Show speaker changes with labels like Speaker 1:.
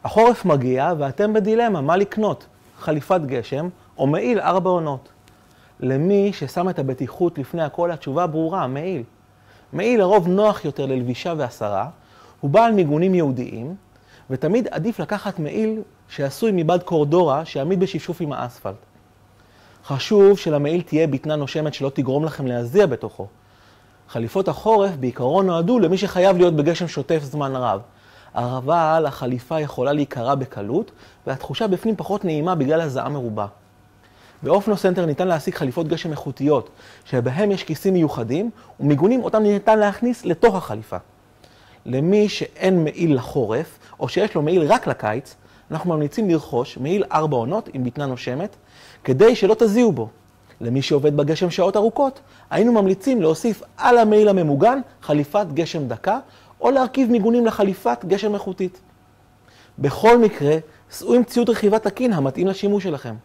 Speaker 1: החורף מגיע ואתם בדילמה, מה לקנות? חליפת גשם או מעיל 4 עונות? למי ששם את הבטיחות לפני הכל, התשובה ברורה, מעיל. מעיל לרוב נוח יותר ללבישה והסרה, הוא בעל מיגונים ייעודיים, ותמיד עדיף לקחת מעיל שעשוי מבד קורדורה שיעמיד בשפשוף עם האספלט. חשוב שלמעיל תהיה בטנה נושמת שלא תגרום לכם להזיע בתוכו. חליפות החורף בעיקרון נועדו למי שחייב להיות בגשם שוטף זמן רב. אבל החליפה יכולה להיקרע בקלות, והתחושה בפנים פחות נעימה בגלל הזעה מרובה. באופנו סנטר ניתן להשיג חליפות גשם איכותיות, שבהם יש כיסים מיוחדים, ומיגונים אותם ניתן להכניס לתוך החליפה. למי שאין מעיל לחורף, או שיש לו מעיל רק לקיץ, אנחנו ממליצים לרכוש מעיל 4 עונות עם בטנה נושמת, כדי שלא תזיעו בו. למי שעובד בגשם שעות ארוכות, היינו ממליצים להוסיף על המעיל הממוגן חליפת גשם דקה, או להרכיב מיגונים לחליפת גשם איכותית. בכל מקרה, סעו עם ציוד רכיבה תקין המתאים לשימוש שלכם.